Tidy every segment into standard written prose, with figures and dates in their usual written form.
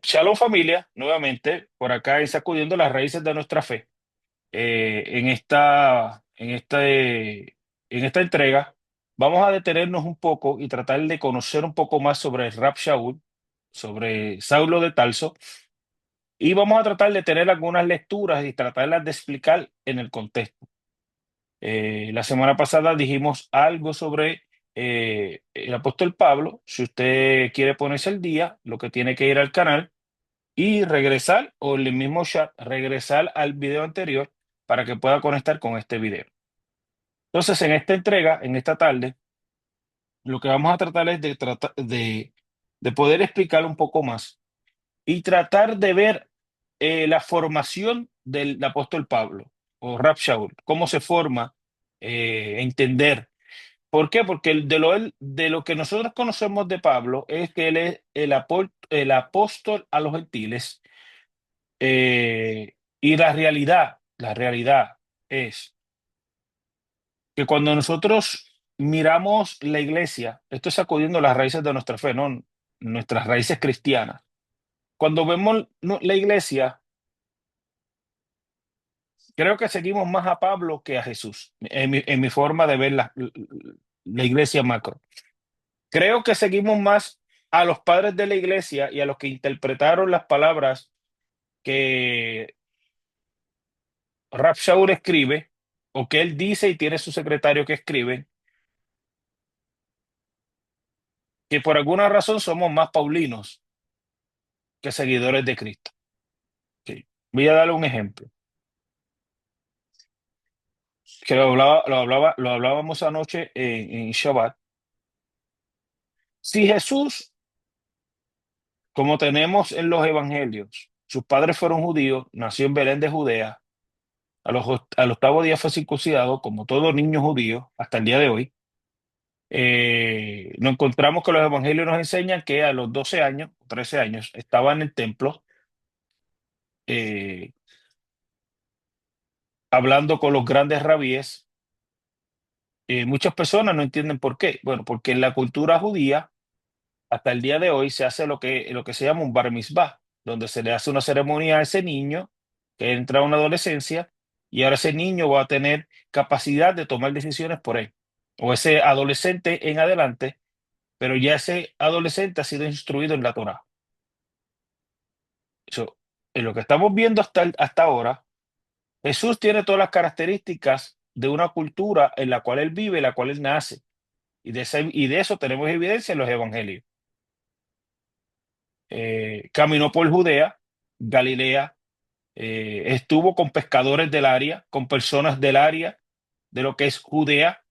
Shalom familia, nuevamente por acá en Sacudiendo las Raíces de Nuestra Fe. En esta entrega vamos a detenernos un poco y tratar de conocer un poco más sobre el Rab Shaul, sobre Saulo de Tarso, y vamos a tratar de tener algunas lecturas y tratarlas de explicar en el contexto. La semana pasada dijimos algo sobre el apóstol Pablo. Si usted quiere ponerse al día, lo que tiene que ir al canal y regresar, o en el mismo chat, regresar al video anterior para que pueda conectar con este video. Entonces, en esta entrega, en esta tarde, lo que vamos a tratar es de poder explicar un poco más y tratar de ver la formación del apóstol Pablo o Rab Shaul, cómo se forma, entender. ¿Por qué? Porque de lo que nosotros conocemos de Pablo es que él es el apóstol a los gentiles. Y la realidad es que cuando nosotros miramos la iglesia, esto es sacudiendo las raíces de nuestra fe, ¿no? Nuestras raíces cristianas. Cuando vemos la iglesia, creo que seguimos más a Pablo que a Jesús, en mi forma de ver la iglesia macro. Creo que seguimos más a los padres de la iglesia y a los que interpretaron las palabras que Rab Shaul escribe, o que él dice y tiene su secretario que escribe, que por alguna razón somos más paulinos que seguidores de Cristo. Ok. Voy a darle un ejemplo, que lo hablábamos anoche en Shabbat. Si Jesús, como tenemos en los evangelios, sus padres fueron judíos, nació en Belén de Judea, al octavo día fue circuncidado, como todo niño judío, hasta el día de hoy. Nos encontramos que los evangelios nos enseñan que a los 12 años, 13 años, estaba en el templo eh, hablando con los grandes rabíes. Muchas personas no entienden por qué. Bueno, porque en la cultura judía, hasta el día de hoy, se hace lo que se llama un bar mitzvah, donde se le hace una ceremonia a ese niño que entra a una adolescencia y ahora ese niño va a tener capacidad de tomar decisiones por él. O ese adolescente en adelante, pero ya ese adolescente ha sido instruido en la Torá. Eso, en lo que estamos viendo hasta ahora, Jesús tiene todas las características de una cultura en la cual él vive, en la cual él nace. Y de eso tenemos evidencia en los evangelios. Caminó por Judea, Galilea, estuvo con pescadores del área, con personas del área de lo que es Judea.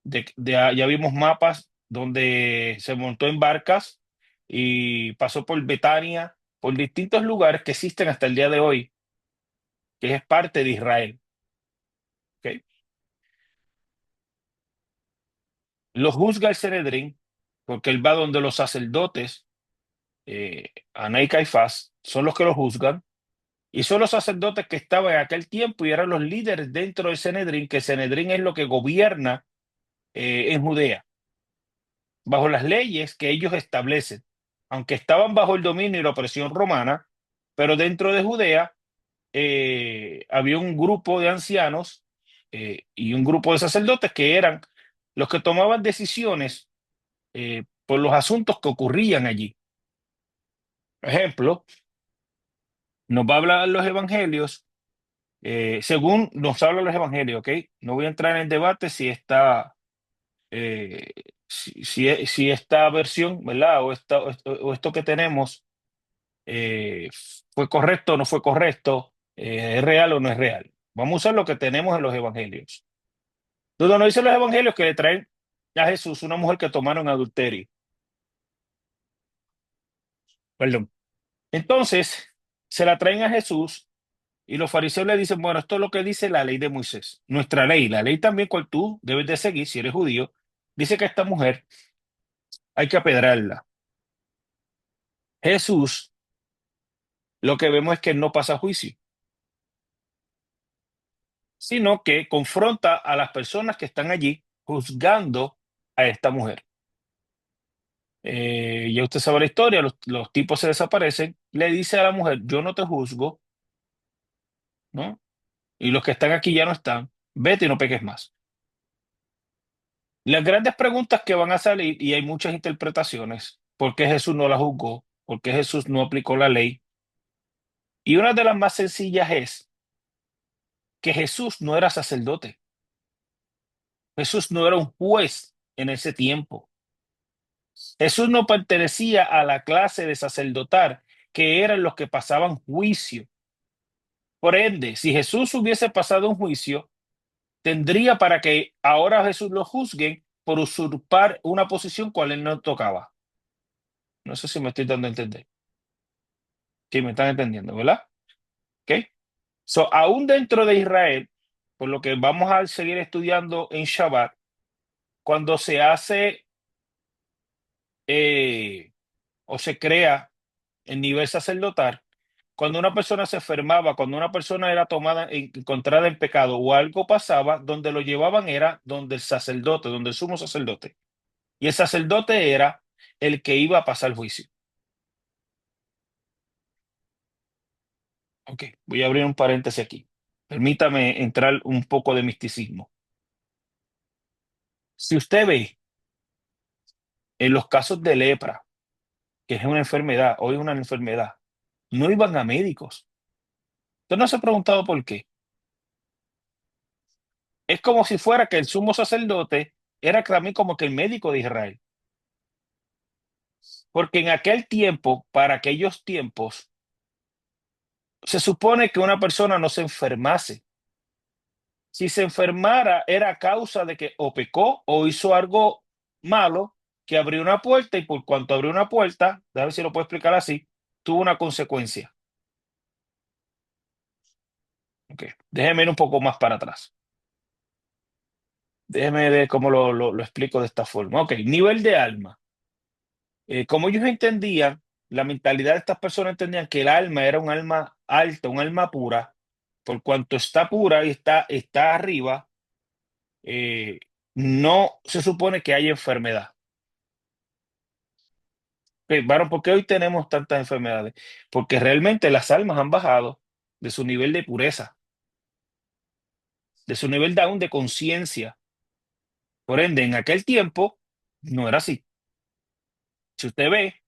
Ya vimos mapas donde se montó en barcas y pasó por Betania, por distintos lugares que existen hasta el día de hoy, que es parte de Israel. ¿Ok? Lo juzga el Sanedrín, porque él va donde los sacerdotes, Aná y Caifás, son los que lo juzgan. Y son los sacerdotes que estaban en aquel tiempo y eran los líderes dentro del Sanedrín, que el Sanedrín es lo que gobierna en Judea, bajo las leyes que ellos establecen. Aunque estaban bajo el dominio y la opresión romana, pero dentro de Judea había un grupo de ancianos y un grupo de sacerdotes que eran los que tomaban decisiones por los asuntos que ocurrían allí. Por ejemplo, nos va a hablar los evangelios. Según nos hablan los evangelios, ¿ok? No voy a entrar en el debate eh, si esta versión, ¿verdad? O esto que tenemos eh, fue correcto o no fue correcto, es real o no es real. Vamos a usar lo que tenemos en los evangelios. Donde nos dicen los evangelios que le traen a Jesús una mujer que tomaron adulterio. Perdón. Entonces, se la traen a Jesús. Y los fariseos le dicen, bueno, esto es lo que dice la ley de Moisés. Nuestra ley, la ley también cual tú debes de seguir si eres judío, dice que a esta mujer hay que apedrearla. Jesús, lo que vemos es que no pasa juicio, sino que confronta a las personas que están allí juzgando a esta mujer. Ya usted sabe la historia, los tipos se desaparecen, le dice a la mujer, yo no te juzgo, ¿no? Y los que están aquí ya no están, vete y no peques más. Las grandes preguntas que van a salir, y hay muchas interpretaciones, ¿por qué Jesús no la juzgó? ¿Por qué Jesús no aplicó la ley? Y una de las más sencillas es que Jesús no era sacerdote, Jesús no era un juez en ese tiempo. Jesús no pertenecía a la clase de sacerdotal, que eran los que pasaban juicio. Por ende, si Jesús hubiese pasado un juicio, tendría para que ahora a Jesús lo juzguen por usurpar una posición cual él no tocaba. No sé si me estoy dando a entender. Sí, me están entendiendo, ¿verdad? ¿Ok? So, aún dentro de Israel, por lo que vamos a seguir estudiando en Shabbat, cuando se hace eh, o se crea el nivel sacerdotal, cuando una persona se enfermaba, cuando una persona era tomada, encontrada en pecado o algo pasaba, donde lo llevaban era donde el sacerdote, donde el sumo sacerdote. Y el sacerdote era el que iba a pasar juicio. Ok, voy a abrir un paréntesis aquí. Permítame entrar un poco de misticismo. Si usted ve en los casos de lepra, que es una enfermedad, hoy es una enfermedad, no iban a médicos. Usted no se ha preguntado por qué. Es como si fuera que el sumo sacerdote era también como que el médico de Israel. Porque en aquel tiempo, para aquellos tiempos, se supone que una persona no se enfermase. Si se enfermara, era a causa de que o pecó o hizo algo malo, que abrió una puerta y por cuanto abrió una puerta, a ver si lo puedo explicar así, tuvo una consecuencia. Okay. Déjeme ir un poco más para atrás. Déjeme ver cómo lo explico de esta forma. Ok, nivel de alma. Como ellos entendían, la mentalidad de estas personas entendían que el alma era un alma alta, un alma pura, por cuanto está pura y está arriba, eh, no se supone que haya enfermedad. Varón, ¿por qué hoy tenemos tantas enfermedades? Porque realmente las almas han bajado de su nivel de pureza, de su nivel de aún de conciencia. Por ende, en aquel tiempo no era así. Si usted ve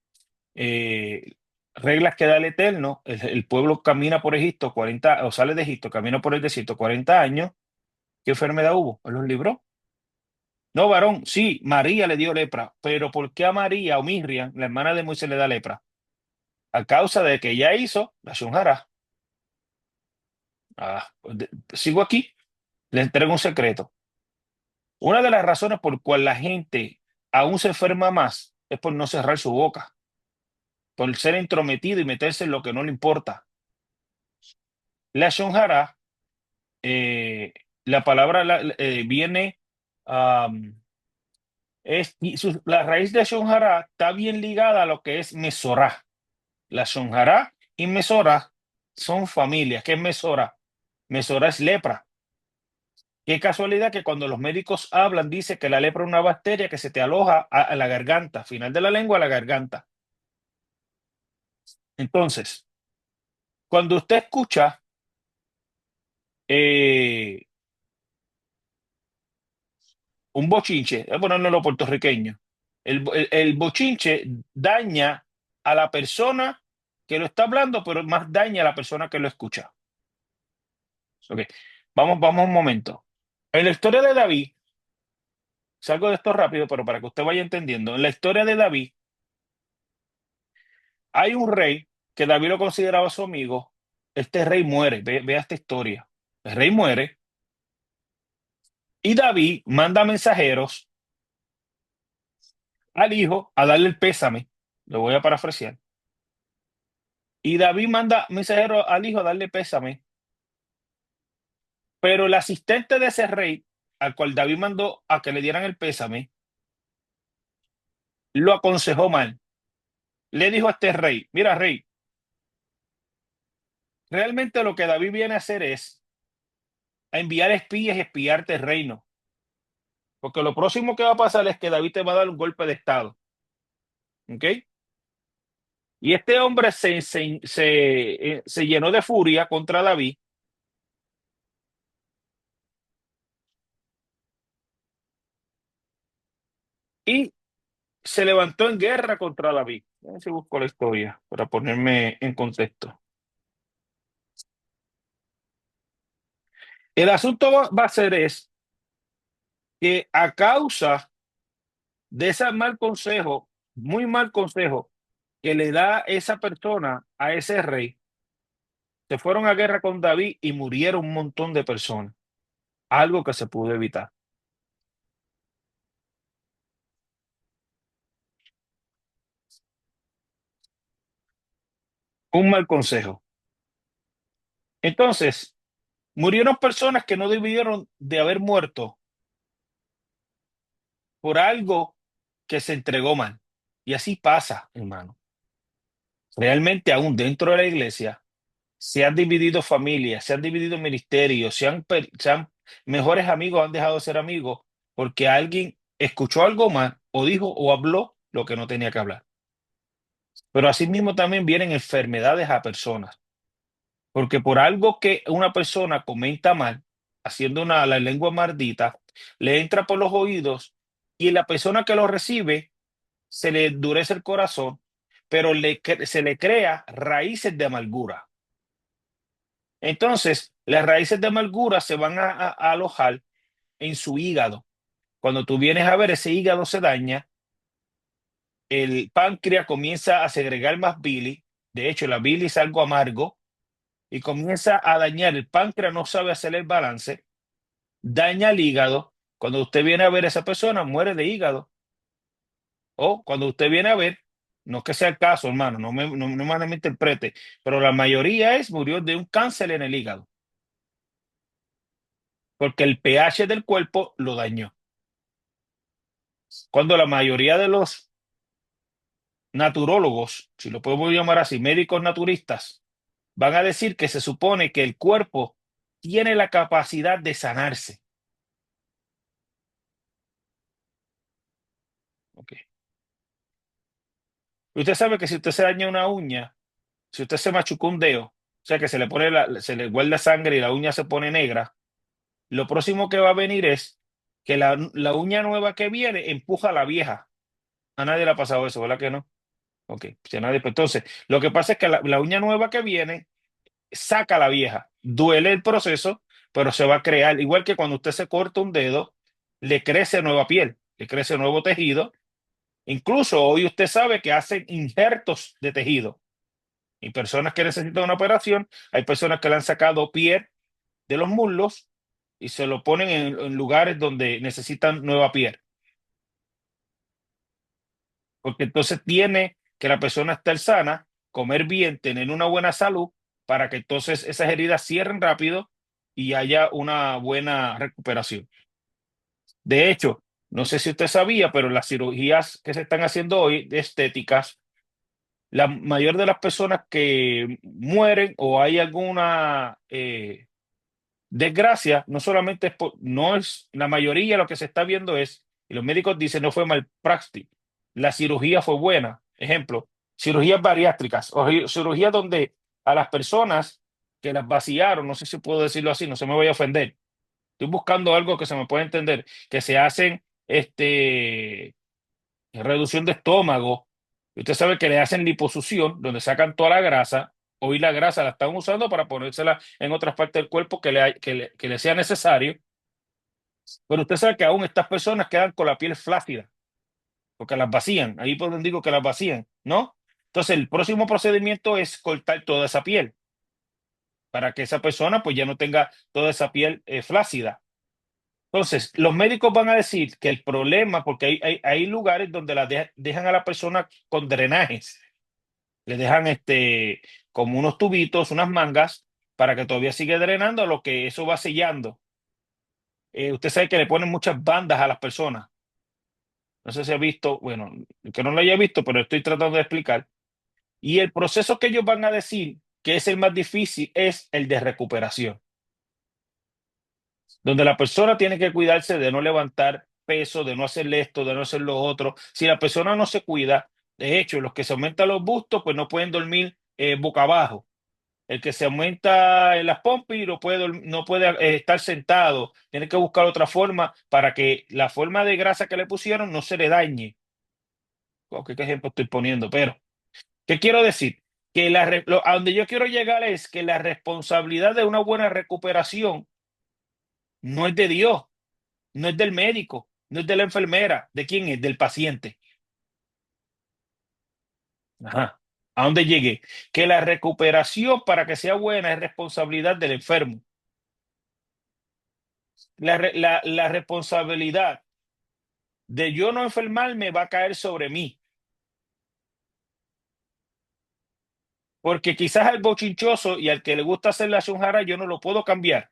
eh, reglas que da el Eterno, el pueblo camina por Egipto 40, o sale de Egipto, camina por el desierto 40 años, ¿qué enfermedad hubo? ¿Él los libró? No, varón, sí, María le dio lepra, pero ¿por qué a María o Miriam, la hermana de Moisés, le da lepra? A causa de que ella hizo la Shonjara. Sigo aquí, le entrego un secreto. Una de las razones por cual la gente aún se enferma más es por no cerrar su boca, por ser entrometido y meterse en lo que no le importa. La Shonjara, eh, la palabra viene, am, la raíz de Shonjara está bien ligada a lo que es Mesorá. La Shonjara y Mesorá son familias. ¿Qué es Mesorá? Mesorá es lepra. Qué casualidad que cuando los médicos hablan, dice que la lepra es una bacteria que se te aloja a la garganta, final de la lengua a la garganta. Entonces, cuando usted escucha eh, un bochinche, voy a ponerlo en lo puertorriqueño, el bochinche daña a la persona que lo está hablando, pero más daña a la persona que lo escucha. Ok, vamos un momento. En la historia de David, salgo de esto rápido, pero para que usted vaya entendiendo, en la historia de David, hay un rey que David lo consideraba su amigo. Este rey muere. Vea esta historia. El rey muere y David manda mensajeros al hijo a darle el pésame. Lo voy a parafrasear. Y David manda mensajeros al hijo a darle pésame. Pero el asistente de ese rey, al cual David mandó a que le dieran el pésame, lo aconsejó mal. Le dijo a este rey, mira rey, realmente lo que David viene a hacer es a enviar espías y espiarte el reino. Porque lo próximo que va a pasar es que David te va a dar un golpe de estado. ¿ok? Y este hombre se llenó de furia contra David y se levantó en guerra contra David. A ver si busco la historia para ponerme en contexto. El asunto va a ser es que a causa de ese mal consejo, muy mal consejo que le da esa persona a ese rey, se fueron a guerra con David y murieron un montón de personas, algo que se pudo evitar. Un mal consejo. Entonces, murieron personas que no debieron de haber muerto por algo que se entregó mal. Y así pasa, hermano. Realmente aún dentro de la iglesia se han dividido familias, se han dividido ministerios, mejores amigos han dejado de ser amigos porque alguien escuchó algo mal o dijo o habló lo que no tenía que hablar. Pero asimismo también vienen enfermedades a personas, porque por algo que una persona comenta mal, haciendo la lengua maldita, le entra por los oídos y la persona que lo recibe se le endurece el corazón, pero se le crea raíces de amargura. Entonces, las raíces de amargura se van a alojar en su hígado. Cuando tú vienes a ver, ese hígado se daña, el páncreas comienza a segregar más bilis. De hecho, la bilis es algo amargo y comienza a dañar. El páncreas no sabe hacer el balance, daña el hígado. Cuando usted viene a ver, esa persona muere de hígado. O cuando usted viene a ver, no es que sea el caso, hermano, no me malinterprete, pero la mayoría murió de un cáncer en el hígado, porque el pH del cuerpo lo dañó. Cuando la mayoría de los naturólogos, si lo podemos llamar así, médicos naturistas, van a decir que se supone que el cuerpo tiene la capacidad de sanarse. Ok. Usted sabe que si usted se daña una uña, si usted se machucó un dedo, o sea que se le pone se le guarda sangre y la uña se pone negra, lo próximo que va a venir es que la uña nueva que viene empuja a la vieja. A nadie le ha pasado eso, ¿verdad que no? Ok, si a nadie, pues entonces, lo que pasa es que la uña nueva que viene saca la vieja. Duele el proceso, pero se va a crear. Igual que cuando usted se corta un dedo, le crece nueva piel, le crece nuevo tejido. Incluso hoy usted sabe que hacen injertos de tejido. Y personas que necesitan una operación, hay personas que le han sacado piel de los muslos y se lo ponen en lugares donde necesitan nueva piel. Porque entonces tiene que la persona estar sana, comer bien, tener una buena salud, para que entonces esas heridas cierren rápido y haya una buena recuperación. De hecho, no sé si usted sabía, pero las cirugías que se están haciendo hoy de estéticas, la mayor de las personas que mueren o hay alguna desgracia, no solamente no es la mayoría, lo que se está viendo es, y los médicos dicen no fue mal práctico, la cirugía fue buena. Ejemplo, cirugías bariátricas o cirugías donde a las personas que las vaciaron, no sé si puedo decirlo así, no se me voy a ofender. Estoy buscando algo que se me pueda entender, que se hacen reducción de estómago. Y usted sabe que le hacen liposucción, donde sacan toda la grasa. Hoy la grasa la están usando para ponérsela en otras partes del cuerpo que le sea necesario. Pero usted sabe que aún estas personas quedan con la piel flácida, porque las vacían. Ahí por donde digo que las vacían, ¿no? Entonces, el próximo procedimiento es cortar toda esa piel para que esa persona pues ya no tenga toda esa piel flácida. Entonces, los médicos van a decir que el problema, porque hay lugares donde dejan a la persona con drenajes, le dejan como unos tubitos, unas mangas, para que todavía siga drenando, lo que eso va sellando. Usted sabe que le ponen muchas bandas a las personas. No sé si ha visto, bueno, que no lo haya visto, pero estoy tratando de explicar. Y el proceso que ellos van a decir que es el más difícil es el de recuperación, donde la persona tiene que cuidarse de no levantar peso, de no hacerle esto, de no hacer lo otro. Si la persona no se cuida, De hecho, los que se aumentan los bustos, pues no pueden dormir boca abajo. El que se aumenta en las pompis no puede estar sentado. Tiene que buscar otra forma para que la forma de grasa que le pusieron no se le dañe. Ok, ¿qué ejemplo estoy poniendo? Pero, ¿qué quiero decir? Que a donde yo quiero llegar es que la responsabilidad de una buena recuperación no es de Dios, no es del médico, no es de la enfermera. ¿De quién es? Del paciente. Ajá. ¿A dónde llegué? Que la recuperación para que sea buena es responsabilidad del enfermo. La responsabilidad de yo no enfermarme va a caer sobre mí. Porque quizás al bochinchoso y al que le gusta hacer la shunjara yo no lo puedo cambiar.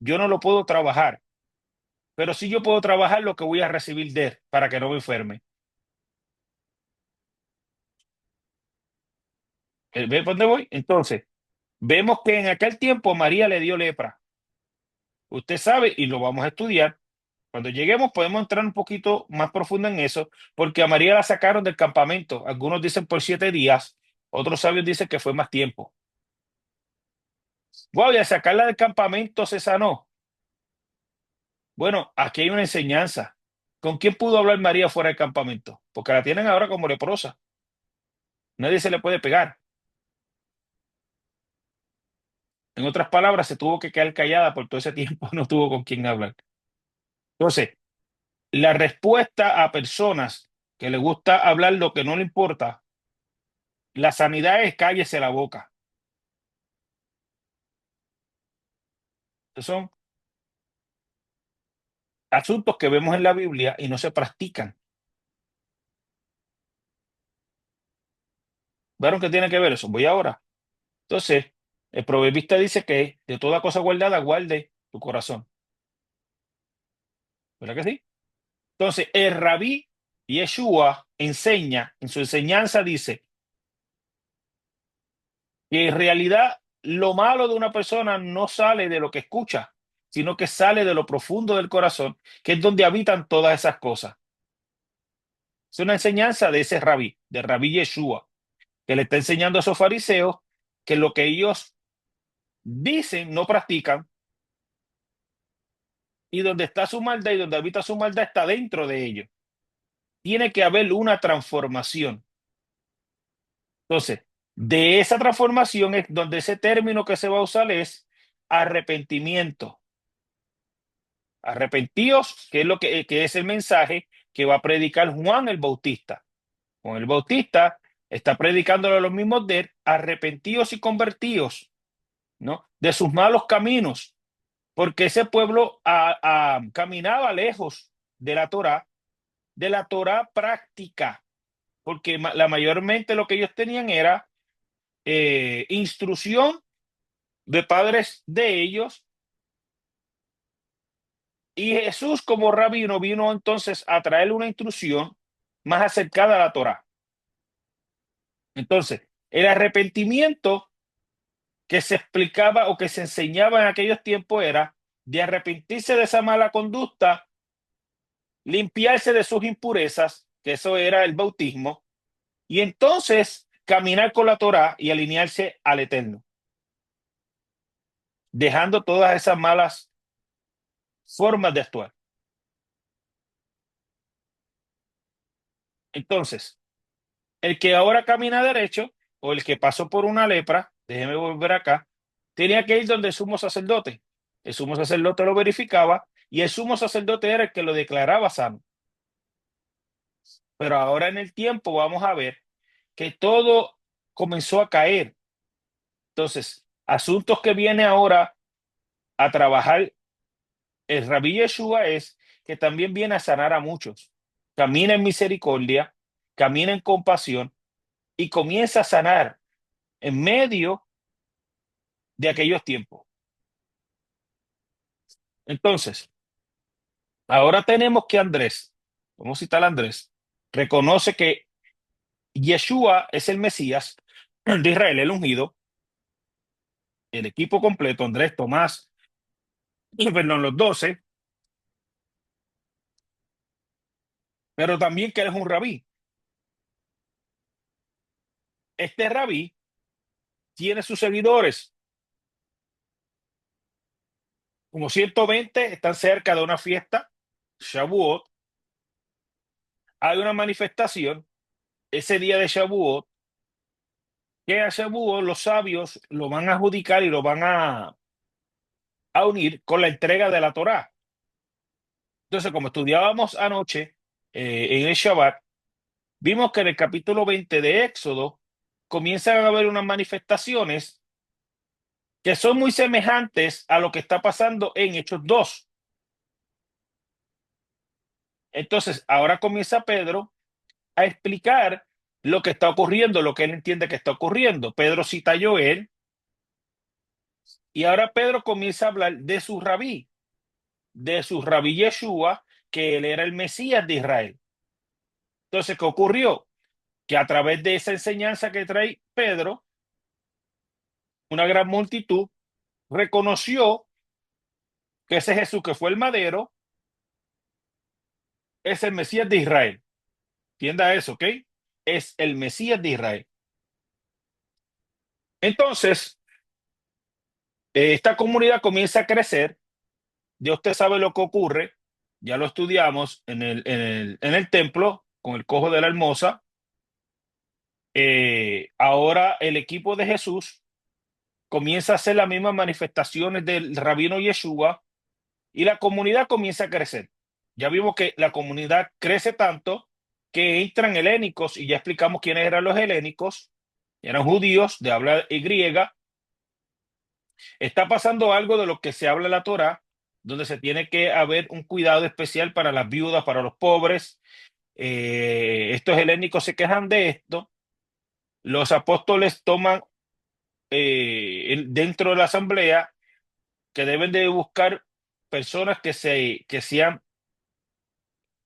Yo no lo puedo trabajar. Pero sí yo puedo trabajar lo que voy a recibir de él para que no me enferme. ¿Ve por dónde voy? Entonces, vemos que en aquel tiempo María le dio lepra. Usted sabe, y lo vamos a estudiar. Cuando lleguemos podemos entrar un poquito más profundo en eso, porque a María la sacaron del campamento. Algunos dicen por 7 días, otros sabios dicen que fue más tiempo. Wow, y al sacarla del campamento se sanó. Bueno, aquí hay una enseñanza. ¿Con quién pudo hablar María fuera del campamento? Porque la tienen ahora como leprosa. Nadie se le puede pegar. En otras palabras, se tuvo que quedar callada por todo ese tiempo, no tuvo con quién hablar. Entonces, la respuesta a personas que le gusta hablar lo que no le importa, la sanidad es cállese la boca. Esos son asuntos que vemos en la Biblia y no se practican. ¿Vieron qué tiene que ver eso? Voy ahora. Entonces, el proverbista dice que de toda cosa guardada, guarde tu corazón. ¿Verdad que sí? Entonces, el rabí Yeshua enseña, en su enseñanza dice que en realidad lo malo de una persona no sale de lo que escucha, sino que sale de lo profundo del corazón, que es donde habitan todas esas cosas. Es una enseñanza de ese rabí, de rabí Yeshua, que le está enseñando a esos fariseos que lo que ellos dicen no practican, y donde está su maldad y donde habita su maldad está dentro de ellos. Tiene que haber una transformación. Entonces, de esa transformación es donde ese término que se va a usar es arrepentimiento. Arrepentíos, que es que es el mensaje que va a predicar Juan el Bautista. Juan el Bautista está predicándole a los mismos de él, arrepentíos y convertíos, ¿no? De sus malos caminos, porque ese pueblo caminaba lejos de la Torá práctica, porque la mayormente lo que ellos tenían era instrucción de padres de ellos, y Jesús como rabino vino entonces a traer una instrucción más acercada a la Torá. Entonces, el arrepentimiento que se explicaba o que se enseñaba en aquellos tiempos era de arrepentirse de esa mala conducta, limpiarse de sus impurezas, que eso era el bautismo, y entonces caminar con la Torá y alinearse al Eterno, dejando todas esas malas formas de actuar. Entonces, el que ahora camina derecho o el que pasó por una lepra, déjeme volver acá, tenía que ir donde el sumo sacerdote. El sumo sacerdote lo verificaba y el sumo sacerdote era el que lo declaraba sano. Pero ahora en el tiempo vamos a ver que todo comenzó a caer. Entonces, asuntos que viene ahora a trabajar el Rabí Yeshua es que también viene a sanar a muchos. Camina en misericordia, camina en compasión y comienza a sanar en medio de aquellos tiempos. Entonces, ahora tenemos que Andrés, vamos a citar a Andrés, reconoce que Yeshua es el Mesías de Israel, el ungido, el equipo completo, Andrés, Tomás, perdón, los 12, pero también que él es un rabí. este rabí tiene sus seguidores, como 120 están cerca de una fiesta, Shavuot, hay una manifestación ese día de Shavuot, que a Shavuot los sabios lo van a adjudicar y lo van a unir con la entrega de la Torá. Entonces, como estudiábamos anoche en el Shabbat, vimos que en el capítulo 20 de Éxodo comienzan a haber unas manifestaciones que son muy semejantes a lo que está pasando en Hechos 2. Entonces, ahora comienza Pedro a explicar lo que está ocurriendo, lo que él entiende que está ocurriendo. Pedro cita a Joel y ahora Pedro comienza a hablar de su rabí Yeshua, que él era el Mesías de Israel. Entonces, ¿qué ocurrió? Que a través de esa enseñanza que trae Pedro, una gran multitud reconoció que ese Jesús que fue el madero es el Mesías de Israel. Entienda eso, ¿ok? Es el Mesías de Israel. Entonces, esta comunidad comienza a crecer. Ya usted sabe lo que ocurre. Ya lo estudiamos en el templo con el cojo de la hermosa. Ahora el equipo de Jesús comienza a hacer las mismas manifestaciones del rabino Yeshua y la comunidad comienza a crecer. Ya vimos que la comunidad crece tanto que entran helénicos y ya explicamos quiénes eran los helénicos. Eran judíos de habla griega. Está pasando algo de lo que se habla en la Torá, donde se tiene que haber un cuidado especial para las viudas, para los pobres. Estos helénicos se quejan de esto. Los apóstoles toman dentro de la asamblea que deben de buscar personas que sean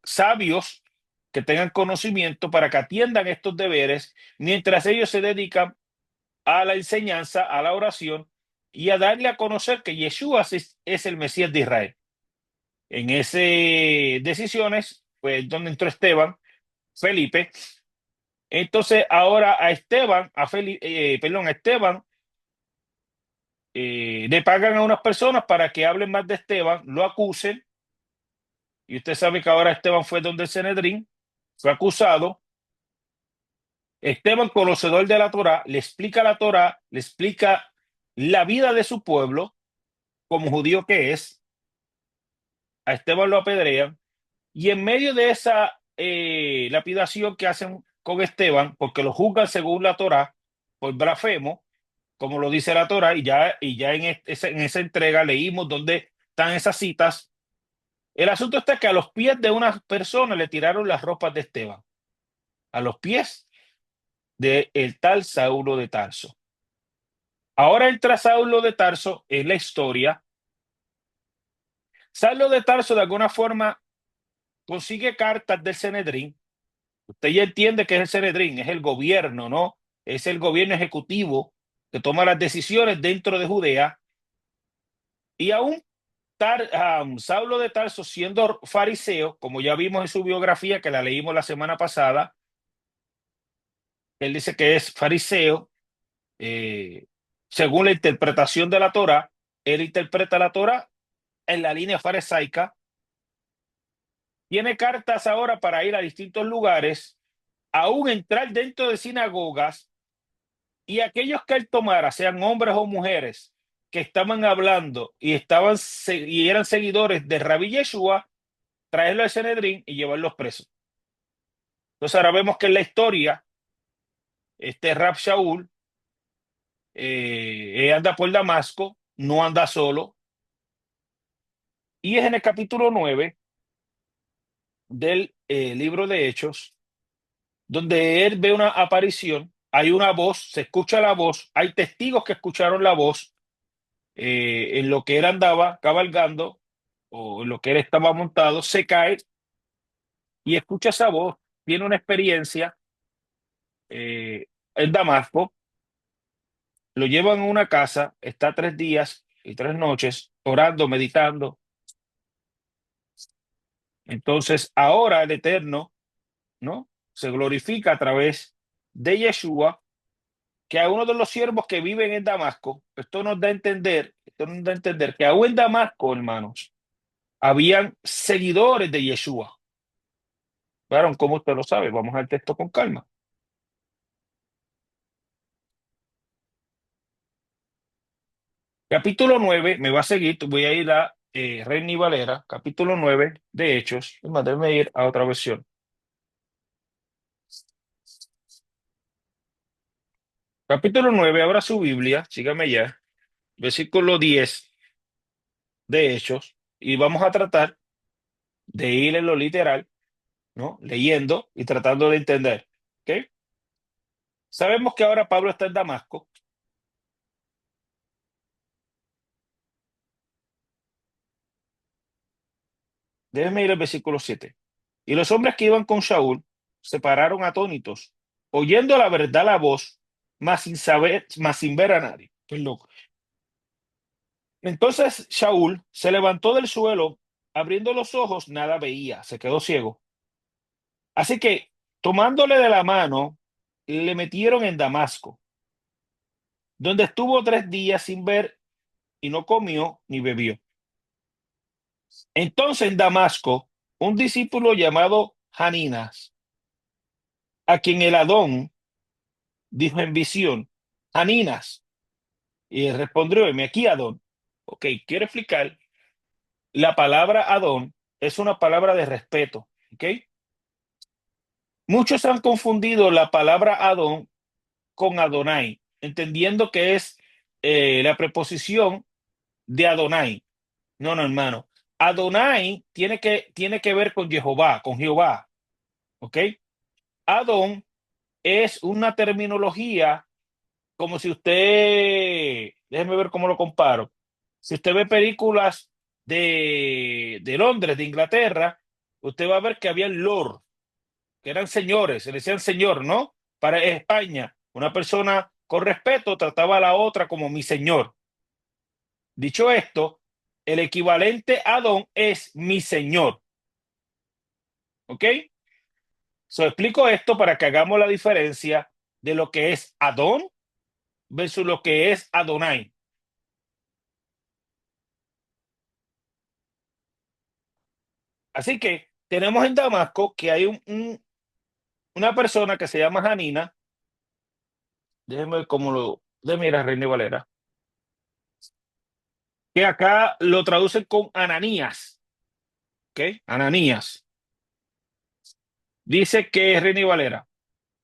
sabios, que tengan conocimiento para que atiendan estos deberes mientras ellos se dedican a la enseñanza, a la oración y a darle a conocer que Yeshua es el Mesías de Israel. En esas decisiones, pues donde entró Esteban, Felipe. Entonces ahora a Esteban, a Esteban le pagan a unas personas para que hablen más de Esteban, lo acusen. Y usted sabe que ahora Esteban fue donde el Sanedrín, fue acusado. Esteban, conocedor de la Torá, le explica la vida de su pueblo, como judío que es. A Esteban lo apedrean. Y en medio de esa lapidación que hacen con Esteban, porque lo juzgan según la Torá, por blasfemo, como lo dice la Torá, y ya en esa entrega leímos dónde están esas citas. El asunto está que a los pies de una persona le tiraron las ropas de Esteban, a los pies de el tal Saulo de Tarso. Ahora entra Saulo de Tarso en la historia. Saulo de Tarso de alguna forma consigue cartas del Sanedrín. Usted ya entiende que es el Sanedrín, es el gobierno, ¿no? Es el gobierno ejecutivo que toma las decisiones dentro de Judea. Y aún Saulo de Tarso, siendo fariseo, como ya vimos en su biografía, que la leímos la semana pasada, él dice que es fariseo, eh, según la interpretación de la Torá. Él interpreta la Torá en la línea farisaica. Tiene cartas ahora para ir a distintos lugares, aún entrar dentro de sinagogas, y aquellos que él tomara, sean hombres o mujeres, que estaban hablando y eran seguidores de Rabí Yeshua, traerlo al Sanedrín y llevarlos presos. Entonces ahora vemos que en la historia, este Rab Shaul anda por Damasco, no anda solo, y es en el capítulo 9 del libro de Hechos, donde él ve una aparición, hay una voz, se escucha la voz, hay testigos que escucharon la voz en lo que él andaba cabalgando o en lo que él estaba montado, se cae y escucha esa voz, tiene una experiencia en Damasco, lo llevan a una casa, está 3 días y 3 noches orando, meditando. Entonces ahora el Eterno, ¿no? Se glorifica a través de Yeshua que a uno de los siervos que viven en Damasco, esto nos da a entender que aún en Damasco, hermanos, habían seguidores de Yeshua. Claro, ¿cómo usted lo sabe? Vamos al texto con calma. Capítulo 9 me va a seguir, voy a ir a Reina y Valera, capítulo 9 de Hechos. Es más, déjeme ir a otra versión. Capítulo 9, abra su Biblia, sígame ya, versículo 10 de Hechos, y vamos a tratar de ir en lo literal, ¿no? Leyendo y tratando de entender. ¿Ok? Sabemos que ahora Pablo está en Damasco. Déjeme ir al versículo 7. Y los hombres que iban con Saúl se pararon atónitos, oyendo la verdad la voz, mas sin saber, mas sin ver a nadie. Qué loco. Entonces Saúl se levantó del suelo, abriendo los ojos, nada veía, se quedó ciego. Así que, tomándole de la mano, le metieron en Damasco, donde estuvo 3 días sin ver y no comió ni bebió. Entonces en Damasco, un discípulo llamado Haninas, a quien el Adón dijo en visión, Haninas, y él respondió, heme aquí Adón. Ok, quiero explicar, la palabra Adón es una palabra de respeto, ok. Muchos han confundido la palabra Adón con Adonai, entendiendo que es la preposición de Adonai. No, no, hermano. Adonai tiene que ver con Jehová, con Jehová, ¿ok? Adón es una terminología como si usted, déjeme ver cómo lo comparo. Si usted ve películas de Londres, de Inglaterra, usted va a ver que había lord, que eran señores, se le decían señor, ¿no? Para España, una persona con respeto trataba a la otra como mi señor. Dicho esto, el equivalente a don es mi señor, ¿ok? So, explico esto para que hagamos la diferencia de lo que es Adón versus lo que es Adonai. Así que tenemos en Damasco que hay una persona que se llama Janina. Déjeme ver cómo déjeme ir a Reina y Valera, que acá lo traducen con Ananías, ¿ok? Ananías. Dice que es Reina y Valera.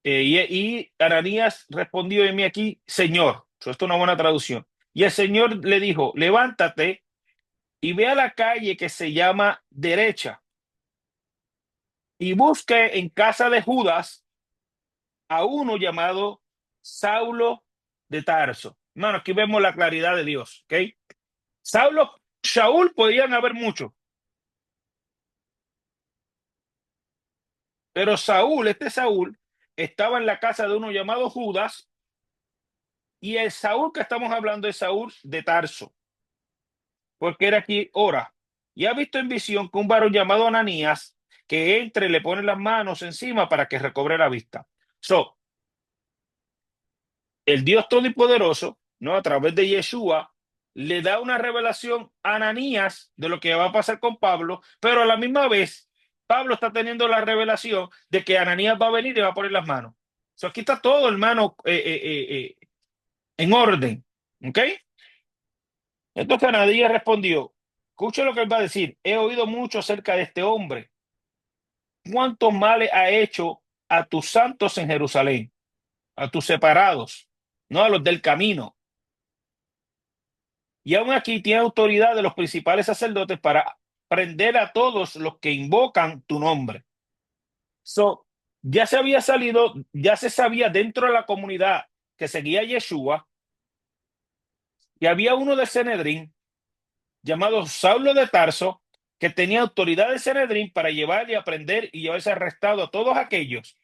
Y Ananías respondió en mí aquí, Señor. Esto es una buena traducción. Y el Señor le dijo, levántate y ve a la calle que se llama Derecha y busque en casa de Judas a uno llamado Saulo de Tarso. Hermano, aquí vemos la claridad de Dios, ¿ok? Saúl podían haber mucho, pero Saúl, estaba en la casa de uno llamado Judas, y el Saúl que estamos hablando es Saúl de Tarso, porque era aquí ora. Y ha visto en visión que un varón llamado Ananías, que entre, le pone las manos encima para que recobre la vista. So, el Dios Todopoderoso, ¿no? A través de Yeshua, le da una revelación a Ananías de lo que va a pasar con Pablo, pero a la misma vez, Pablo está teniendo la revelación de que Ananías va a venir y va a poner las manos. So, aquí está todo, hermano, en orden. ¿Ok? Entonces Ananías respondió, escuche lo que él va a decir, he oído mucho acerca de este hombre, cuántos males ha hecho a tus santos en Jerusalén, a tus separados, no a los del camino. Y aún aquí tiene autoridad de los principales sacerdotes para prender a todos los que invocan tu nombre. So, ya se había salido, ya se sabía dentro de la comunidad que seguía a Yeshua, que había uno de Sanedrín llamado Saulo de Tarso, que tenía autoridad de Sanedrín para llevar y aprender y llevarse arrestado a todos aquellos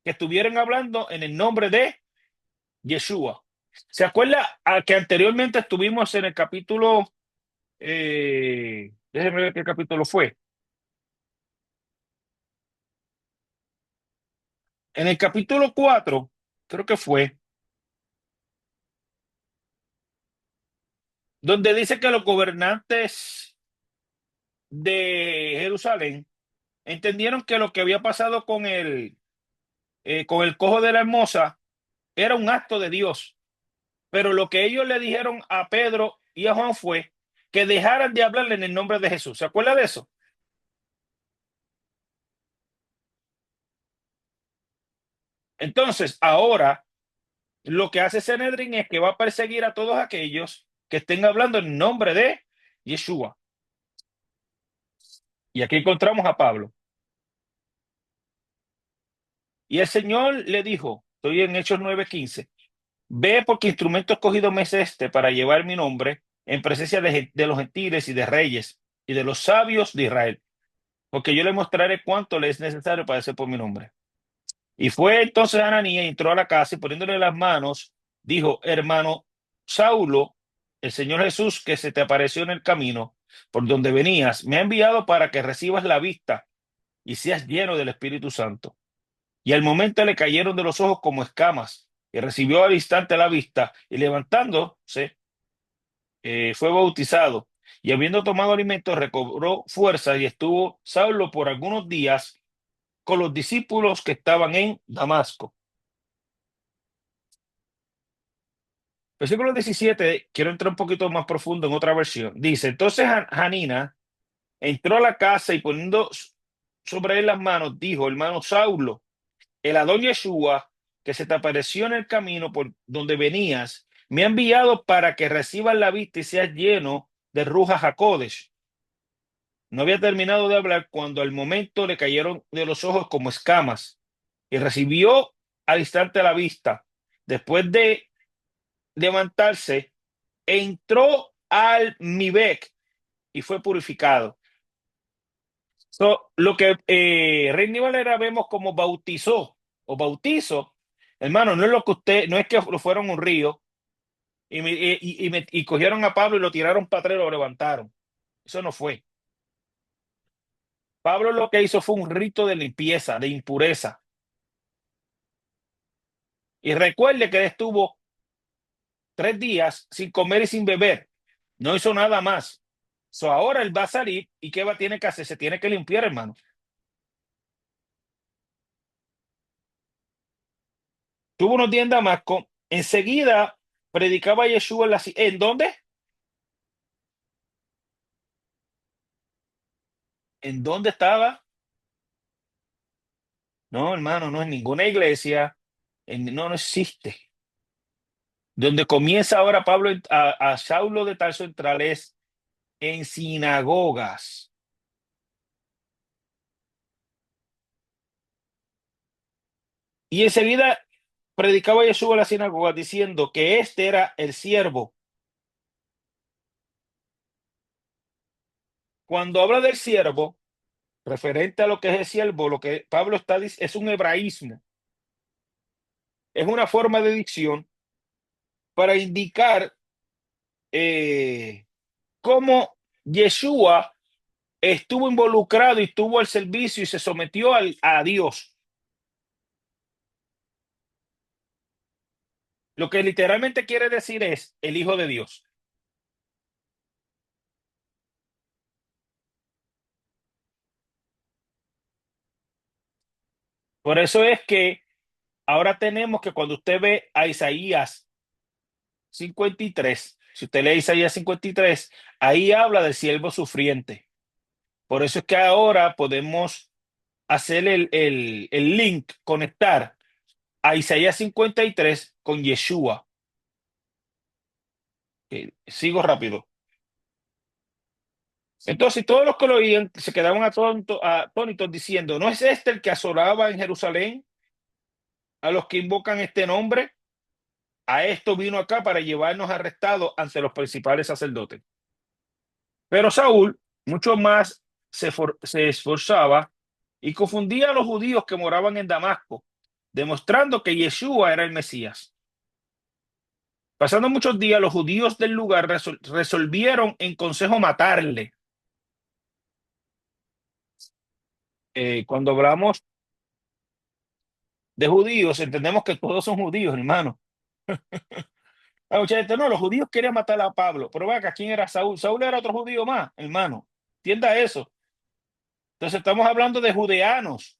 que estuvieran hablando en el nombre de Yeshua. ¿Se acuerda a que anteriormente estuvimos en el capítulo, déjeme ver qué capítulo fue? En el capítulo 4 creo que fue, donde dice que los gobernantes de Jerusalén entendieron que lo que había pasado con el cojo de la hermosa era un acto de Dios. Pero lo que ellos le dijeron a Pedro y a Juan fue que dejaran de hablarle en el nombre de Jesús. ¿Se acuerda de eso? Entonces, ahora lo que hace Sanedrín es que va a perseguir a todos aquellos que estén hablando en nombre de Yeshua. Y aquí encontramos a Pablo. Y el Señor le dijo, estoy en Hechos 9:15, ve porque instrumento escogido me es este para llevar mi nombre en presencia de los gentiles y de reyes y de los sabios de Israel, porque yo le mostraré cuánto le es necesario padecer por mi nombre. Y fue entonces Ananías, entró a la casa y poniéndole las manos, dijo, hermano Saulo, el Señor Jesús que se te apareció en el camino por donde venías, me ha enviado para que recibas la vista y seas lleno del Espíritu Santo. Y al momento le cayeron de los ojos como escamas y recibió al instante la vista y levantándose fue bautizado. Y habiendo tomado alimento recobró fuerza y estuvo Saulo por algunos días con los discípulos que estaban en Damasco. Versículo 17, quiero entrar un poquito más profundo en otra versión. Dice, entonces Hanina entró a la casa y poniendo sobre él las manos, dijo, hermano Saulo, el Adón Yeshua, que se te apareció en el camino por donde venías, me ha enviado para que recibas la vista y seas lleno de Ruja Hakodesh. No había terminado de hablar cuando al momento le cayeron de los ojos como escamas y recibió al instante la vista. Después de levantarse, entró al Mibek y fue purificado. So, lo que Rey Valera vemos como bautizó o bautizo, hermano, no es lo que usted, no es que lo fueron a un río y cogieron a Pablo y lo tiraron para atrás y lo levantaron. Eso no fue. Pablo lo que hizo fue un rito de limpieza, de impureza. Y recuerde que él estuvo 3 días sin comer y sin beber. No hizo nada más. So, ahora él va a salir y ¿qué va a tener que hacer? Se tiene que limpiar, hermano. Tuvo unos días en Damasco. Enseguida predicaba Yeshua ¿en dónde? ¿En dónde estaba? No, hermano, no es ninguna iglesia. No, no existe. Donde comienza ahora Pablo a Saulo de Tarso entrar es en sinagogas. Y enseguida predicaba Yeshua en las sinagogas diciendo que este era el siervo. Cuando habla del siervo, referente a lo que es el siervo, lo que Pablo está diciendo es un hebraísmo, es una forma de dicción para indicar cómo Yeshua estuvo involucrado y estuvo al servicio y se sometió a Dios. Lo que literalmente quiere decir es el Hijo de Dios. Por eso es que ahora tenemos que cuando usted ve a Isaías 53, si usted lee Isaías 53, ahí habla del siervo sufriente. Por eso es que ahora podemos hacer el link, conectar a Isaías 53 con Yeshua. Sigo rápido. Entonces, todos los que lo oían se quedaban atónitos diciendo, ¿no es este el que asolaba en Jerusalén a los que invocan este nombre? A esto vino acá para llevarnos arrestados ante los principales sacerdotes. Pero Saúl mucho más se esforzaba y confundía a los judíos que moraban en Damasco, demostrando que Yeshua era el Mesías. Pasando muchos días, los judíos del lugar resolvieron en consejo matarle. Cuando hablamos de judíos, entendemos que todos son judíos, hermano. Hay mucha gente, no, los judíos querían matar a Pablo, pero vaya, ¿quién era Saúl? Saúl era otro judío más, hermano. Entienda eso. Entonces estamos hablando de judeanos,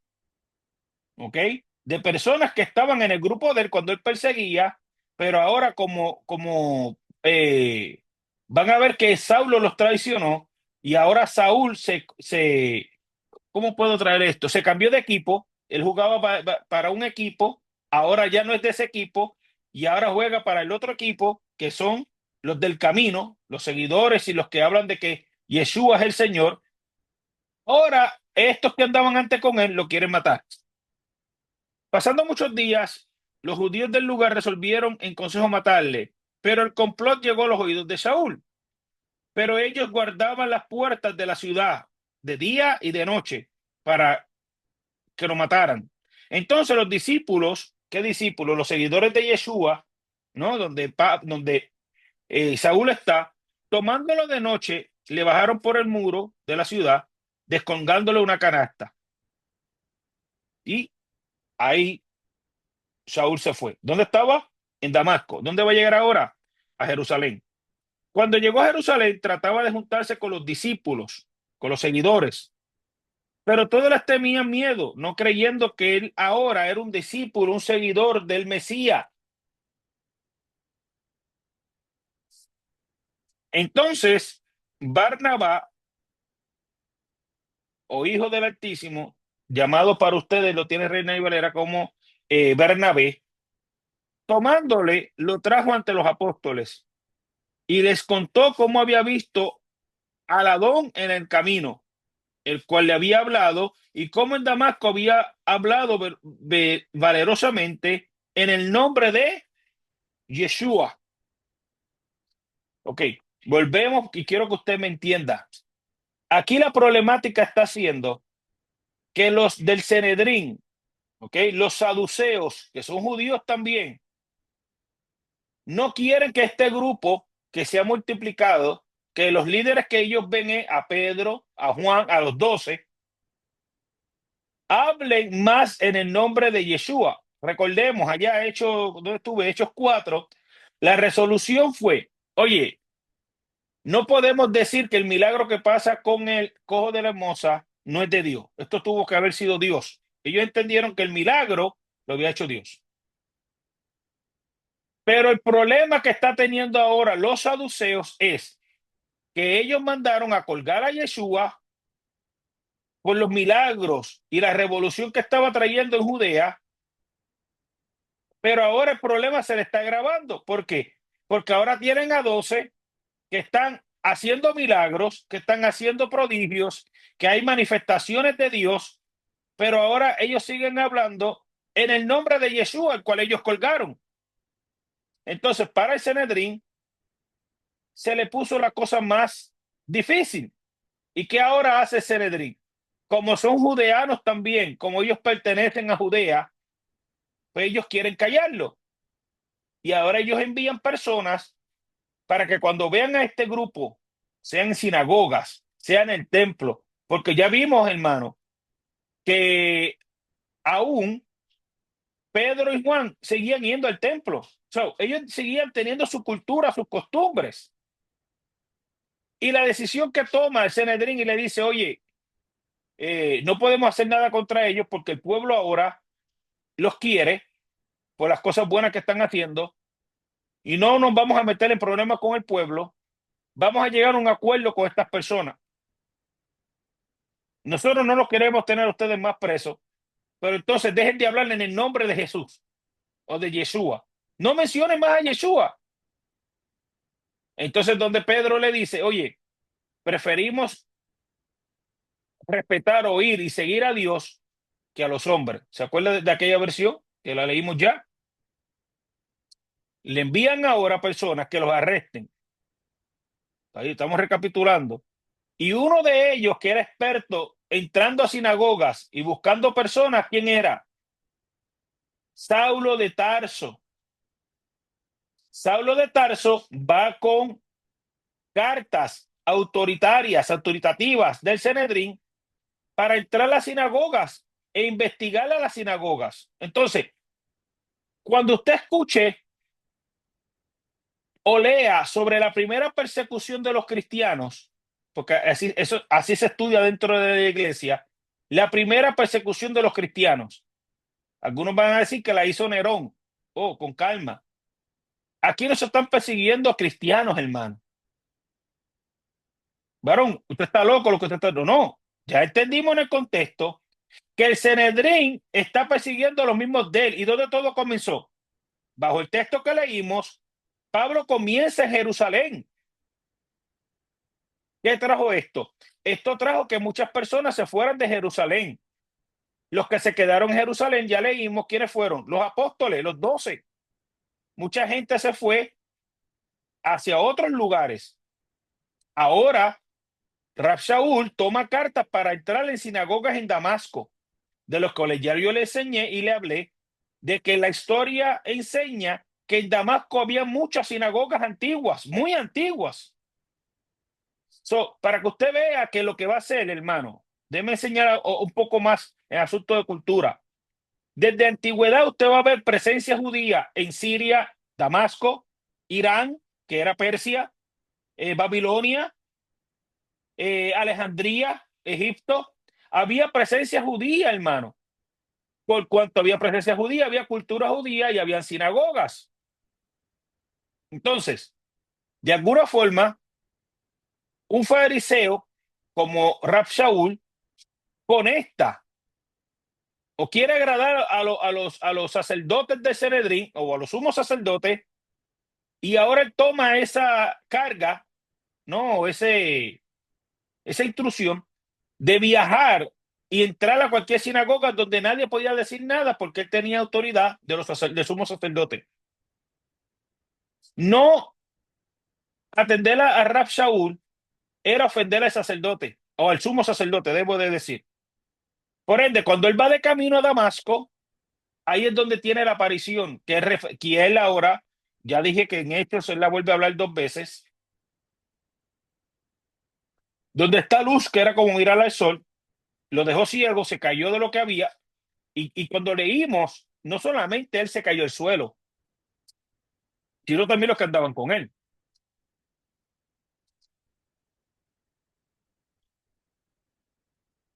¿ok? De personas que estaban en el grupo de él cuando él perseguía, pero ahora van a ver que Saulo los traicionó y ahora Saúl ¿cómo puedo traer esto? Se cambió de equipo, él jugaba para un equipo, ahora ya no es de ese equipo y ahora juega para el otro equipo, que son los del camino, los seguidores y los que hablan de que Yeshua es el Señor. Ahora, estos que andaban antes con él lo quieren matar. Pasando muchos días, los judíos del lugar resolvieron en consejo matarle, pero el complot llegó a los oídos de Saúl. Pero ellos guardaban las puertas de la ciudad de día y de noche para que lo mataran. Entonces los discípulos, ¿qué discípulos? Los seguidores de Yeshua, ¿no? Donde Saúl está, tomándolo de noche, le bajaron por el muro de la ciudad, descolgándole una canasta. Y ahí Saúl se fue. ¿Dónde estaba? En Damasco. ¿Dónde va a llegar ahora? A Jerusalén. Cuando llegó a Jerusalén, trataba de juntarse con los discípulos, con los seguidores, pero todos les temían miedo, no creyendo que él ahora era un discípulo, un seguidor del Mesías. Entonces, Barnabá, o hijo del Altísimo, llamado para ustedes, lo tiene Reina y Valera como Bernabé, tomándole, lo trajo ante los apóstoles y les contó cómo había visto al Adón en el camino, el cual le había hablado, y cómo en Damasco había hablado valerosamente en el nombre de Yeshua. Ok, volvemos y quiero que usted me entienda. Aquí la problemática está siendo que los del Sanedrín, ok, los saduceos, que son judíos también, no quieren que este grupo que se ha multiplicado, que los líderes que ellos ven a Pedro, a Juan, a los 12, hablen más en el nombre de Yeshua. Recordemos, allá donde estuve, Hechos 4, la resolución fue, oye, no podemos decir que el milagro que pasa con el cojo de la hermosa no es de Dios. Esto tuvo que haber sido Dios. Ellos entendieron que el milagro lo había hecho Dios. Pero el problema que está teniendo ahora los saduceos es que ellos mandaron a colgar a Yeshua por los milagros y la revolución que estaba trayendo en Judea, pero ahora el problema se le está agravando. ¿Por qué? Porque ahora tienen a 12 que están haciendo milagros, que están haciendo prodigios, que hay manifestaciones de Dios, pero ahora ellos siguen hablando en el nombre de Yeshua, el cual ellos colgaron. Entonces, para el Sanedrín se le puso la cosa más difícil. ¿Y qué ahora hace el Sanedrín? Como son judeanos también, como ellos pertenecen a Judea, pues ellos quieren callarlo. Y ahora ellos envían personas para que cuando vean a este grupo, sean en sinagogas, sean en el templo, porque ya vimos, hermano, que aún Pedro y Juan seguían yendo al templo. So, ellos seguían teniendo su cultura, sus costumbres. Y la decisión que toma el Sanedrín y le dice, oye, no podemos hacer nada contra ellos porque el pueblo ahora los quiere por las cosas buenas que están haciendo y no nos vamos a meter en problemas con el pueblo. Vamos a llegar a un acuerdo con estas personas. Nosotros no los queremos tener a ustedes más presos, pero entonces dejen de hablar en el nombre de Jesús o de Yeshua. No mencionen más a Yeshua. Entonces, donde Pedro le dice, oye, preferimos respetar, oír y seguir a Dios que a los hombres. ¿Se acuerda de aquella versión que la leímos ya? Le envían ahora personas que los arresten. Ahí estamos recapitulando. Y uno de ellos, que era experto entrando a sinagogas y buscando personas, ¿quién era? Saulo de Tarso. Saulo de Tarso va con cartas autoritativas del Sanedrín para entrar a las sinagogas e investigar a las sinagogas. Entonces, cuando usted escuche o lea sobre la primera persecución de los cristianos, porque así se estudia dentro de la iglesia, la primera persecución de los cristianos. Algunos van a decir que la hizo Nerón. Oh, con calma. Aquí no se están persiguiendo a cristianos, hermano. Varón, usted está loco lo que usted está. No, no. Ya entendimos en el contexto que el Sanedrín está persiguiendo a los mismos de él. ¿Y dónde todo comenzó? Bajo el texto que leímos, Pablo comienza en Jerusalén. ¿Qué trajo esto? Esto trajo que muchas personas se fueran de Jerusalén. Los que se quedaron en Jerusalén, ya leímos quiénes fueron, los apóstoles, los 12. Mucha gente se fue hacia otros lugares. Ahora, Rab Shaul toma cartas para entrar en sinagogas en Damasco, de los cuales ya yo le enseñé y le hablé de que la historia enseña que en Damasco había muchas sinagogas antiguas, muy antiguas. Para que usted vea que lo que va a hacer, hermano, déme enseñar un poco más en asunto de cultura. Desde antigüedad usted va a ver presencia judía en Siria, Damasco, Irán, que era Persia, Babilonia, Alejandría, Egipto. Había presencia judía, hermano. Por cuanto había presencia judía, había cultura judía y habían sinagogas. Entonces, de alguna forma, un fariseo como Rab Shaul conecta o quiere agradar a los sacerdotes de Sanedrín o a los sumos sacerdotes, y ahora él toma esa carga, no, esa instrucción de viajar y entrar a cualquier sinagoga donde nadie podía decir nada porque él tenía autoridad de sumos sacerdotes. No atender a Rab Shaul era ofender al sacerdote o al sumo sacerdote, debo de decir. Por ende, cuando él va de camino a Damasco, ahí es donde tiene la aparición, que él ahora, ya dije que en Hechos él la vuelve a hablar 2 veces, donde está luz, que era como mirar al sol, lo dejó ciego, se cayó de lo que había, y cuando leímos, no solamente él se cayó al suelo, sino también los que andaban con él.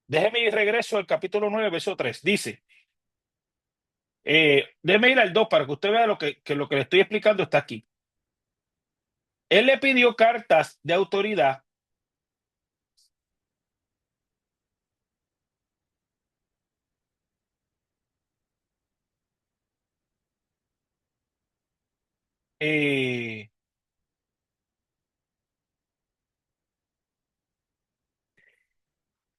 Déjeme ir regreso al capítulo 9 verso 3. Dice, déjeme ir al 2 para que usted vea lo que le estoy explicando está aquí. Él le pidió cartas de autoridad. eh,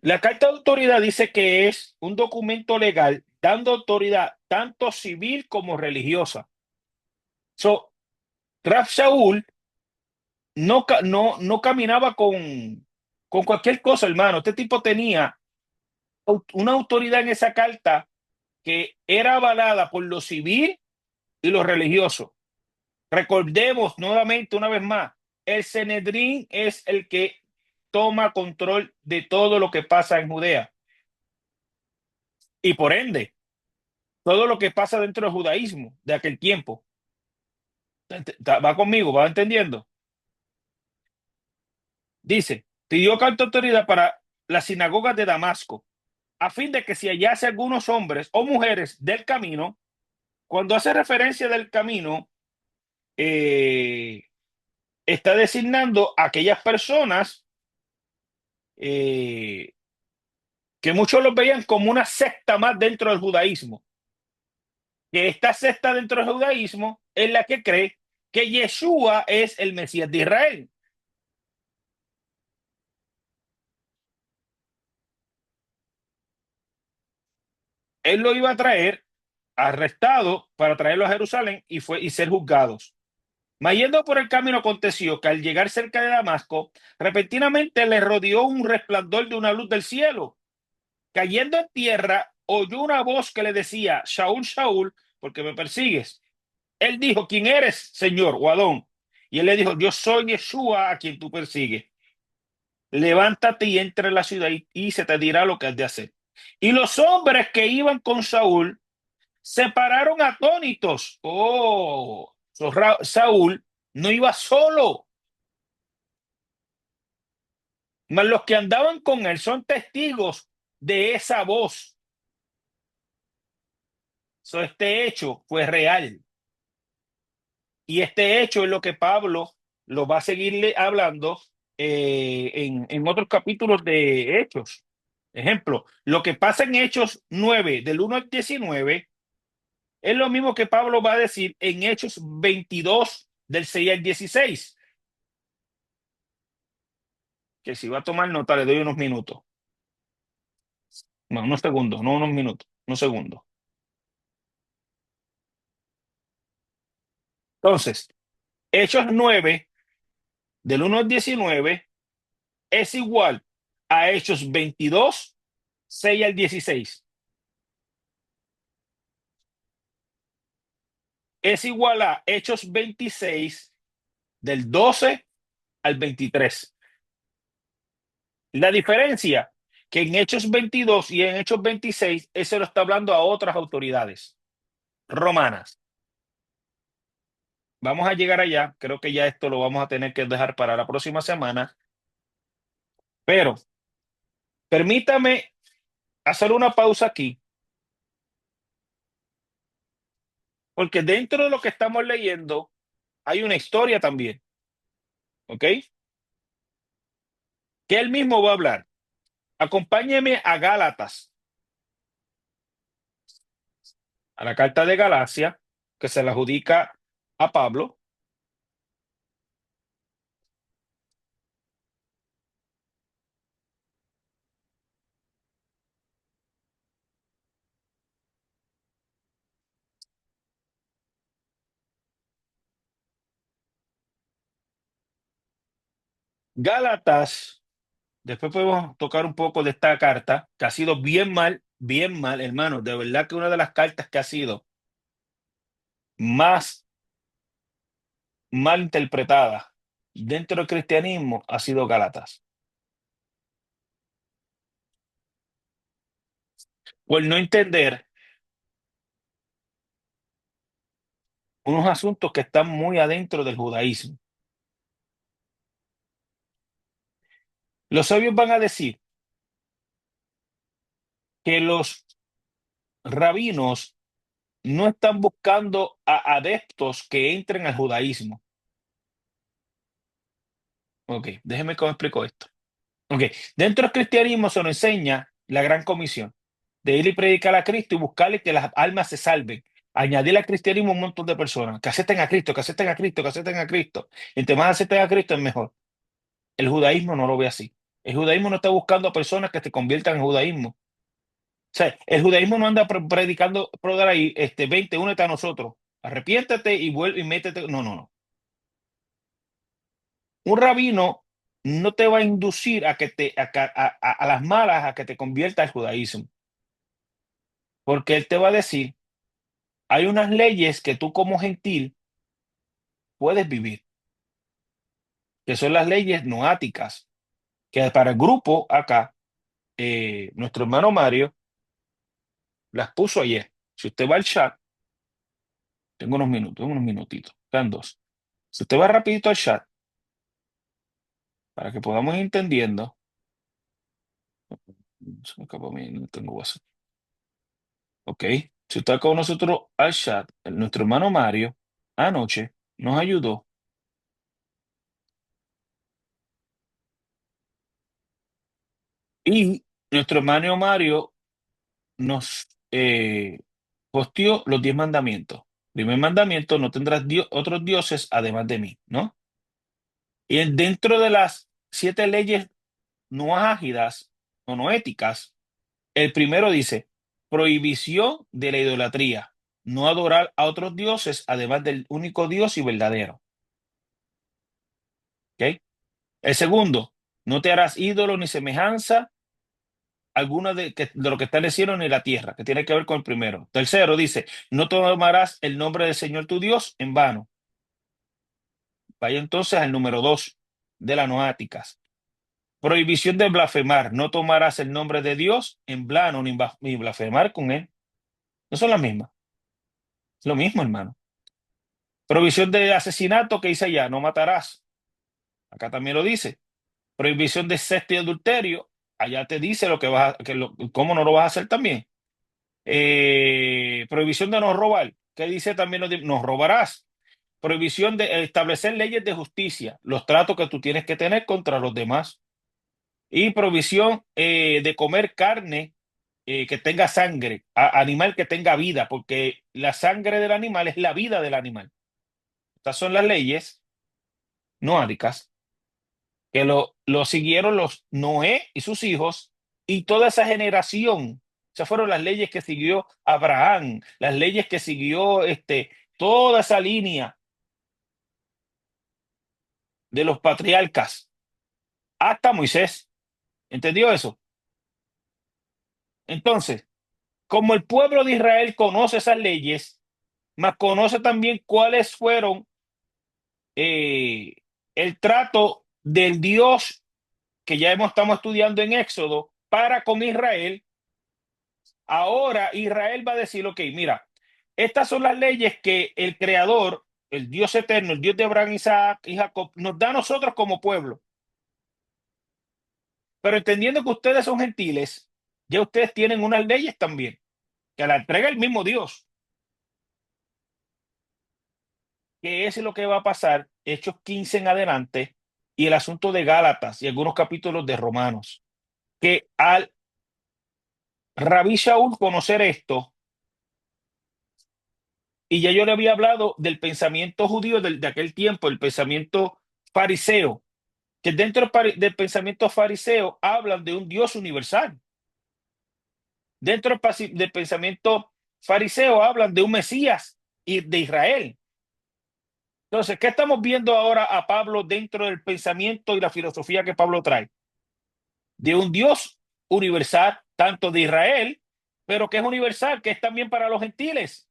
La carta de autoridad dice que es un documento legal dando autoridad tanto civil como religiosa. Rab Shaul no caminaba con cualquier cosa, hermano. Este tipo tenía una autoridad en esa carta que era avalada por lo civil y lo religioso. Recordemos nuevamente, una vez más, el Sanedrín es el que toma control de todo lo que pasa en Judea. Y por ende, todo lo que pasa dentro del judaísmo de aquel tiempo. Va conmigo, va entendiendo. Dice, pidió carta autoridad para las sinagogas de Damasco, a fin de que si hallase algunos hombres o mujeres del camino, cuando hace referencia del camino, eh, está designando a aquellas personas eh, que muchos los veían como una secta más dentro del judaísmo. Que esta secta dentro del judaísmo es la que cree que Yeshua es el Mesías de Israel. Él lo iba a traer arrestado para traerlo a Jerusalén y ser juzgados. Mas yendo por el camino aconteció que al llegar cerca de Damasco, repentinamente le rodeó un resplandor de una luz del cielo. Cayendo en tierra, oyó una voz que le decía, Shaul, Shaul, ¿por qué me persigues? Él dijo, ¿quién eres, Señor o Adón? Y él le dijo, yo soy Yeshua a quien tú persigues. Levántate y entra en la ciudad y se te dirá lo que has de hacer. Y los hombres que iban con Saúl se pararon atónitos. Oh, Saúl no iba solo, mas los que andaban con él son testigos de esa voz. So, este hecho fue real. Y este hecho es lo que Pablo lo va a seguirle hablando en otros capítulos de Hechos. Ejemplo, lo que pasa en Hechos 9, del 1 al 19, es lo mismo que Pablo va a decir en Hechos 22, del 6 al 16. Que si va a tomar nota, le doy unos minutos. No, unos segundos, no unos minutos, unos segundos. Entonces, Hechos 9, del 1 al 19, es igual a Hechos 22, 6 al 16. Es igual a Hechos 26, del 12 al 23. La diferencia que en Hechos 22 y en Hechos 26, eso lo está hablando a otras autoridades romanas. Vamos a llegar allá. Creo que ya esto lo vamos a tener que dejar para la próxima semana. Pero permítame hacer una pausa aquí, porque dentro de lo que estamos leyendo hay una historia también, ¿ok? Que él mismo va a hablar. Acompáñeme a Gálatas, a la carta de Galacia, que se la adjudica a Pablo. Gálatas, después podemos tocar un poco de esta carta, que ha sido bien mal, hermano. De verdad que una de las cartas que ha sido más mal interpretada dentro del cristianismo ha sido Gálatas. Por no entender unos asuntos que están muy adentro del judaísmo. Los sabios van a decir que los rabinos no están buscando a adeptos que entren al judaísmo. Ok, déjeme cómo explico esto. Ok, dentro del cristianismo se nos enseña la gran comisión de ir y predicar a Cristo y buscarle que las almas se salven. Añadir al cristianismo un montón de personas que acepten a Cristo, que acepten a Cristo, que acepten a Cristo. Entre más acepten a Cristo es mejor. El judaísmo no lo ve así. El judaísmo no está buscando a personas que se conviertan en judaísmo. O sea, el judaísmo no anda predicando por ahí, vente, únete a nosotros, arrepiéntate y vuelve y métete. No, no, no. Un rabino no te va a inducir a que a las malas a que te convierta al judaísmo, porque él te va a decir, hay unas leyes que tú como gentil puedes vivir, que son las leyes noáticas, que para el grupo acá, nuestro hermano Mario las puso ayer. Si usted va al chat, tengo unos minutos, unos minutitos, quedan dos. Si usted va rapidito al chat, para que podamos ir entendiendo, se me acabó no tengo WhatsApp. Ok, si está con nosotros al chat, nuestro hermano Mario anoche nos ayudó y nuestro hermano Mario nos posteó los 10 mandamientos. Primer mandamiento, no tendrás otros dioses además de mí, ¿no? Y dentro de las 7 leyes no ágidas o no éticas, el primero dice, prohibición de la idolatría, no adorar a otros dioses además del único Dios y verdadero. ¿Ok? El segundo, no te harás ídolo ni semejanza alguna de lo que está en el cielo ni en la tierra, que tiene que ver con el primero. Tercero, dice, no tomarás el nombre del Señor tu Dios en vano. Vaya entonces al número dos de las noáticas. Prohibición de blasfemar, no tomarás el nombre de Dios en vano ni blasfemar con él. No son las mismas. Es lo mismo, hermano. Prohibición de asesinato, que dice allá, no matarás. Acá también lo dice. Prohibición de sexto y adulterio, allá te dice lo que vas a, cómo no lo vas a hacer también. Prohibición de no robar, que dice también, no robarás. Prohibición de establecer leyes de justicia, los tratos que tú tienes que tener contra los demás. Y prohibición de comer carne que tenga sangre, animal que tenga vida, porque la sangre del animal es la vida del animal. Estas son las leyes noádicas que lo siguieron los Noé y sus hijos y toda esa generación. Esas fueron las leyes que siguió Abraham, las leyes que siguió toda esa línea de los patriarcas hasta Moisés. ¿Entendió eso? Entonces, como el pueblo de Israel conoce esas leyes, más conoce también cuáles fueron eh, el trato del Dios que ya estamos estudiando en Éxodo para con Israel. Ahora Israel va a decir, ok, mira, estas son las leyes que el Creador, el Dios eterno, el Dios de Abraham, Isaac y Jacob, nos da a nosotros como pueblo. Pero entendiendo que ustedes son gentiles, ya ustedes tienen unas leyes también, que la entrega el mismo Dios, que es lo que va a pasar, Hechos 15 en adelante, y el asunto de Gálatas y algunos capítulos de Romanos, que al Rabí Shaul conocer esto, y ya yo le había hablado del pensamiento judío de aquel tiempo, el pensamiento fariseo, que dentro del pensamiento fariseo hablan de un Dios universal. Dentro del pensamiento fariseo hablan de un Mesías y de Israel. Entonces, ¿qué estamos viendo ahora a Pablo dentro del pensamiento y la filosofía que Pablo trae? De un Dios universal, tanto de Israel, pero que es universal, que es también para los gentiles.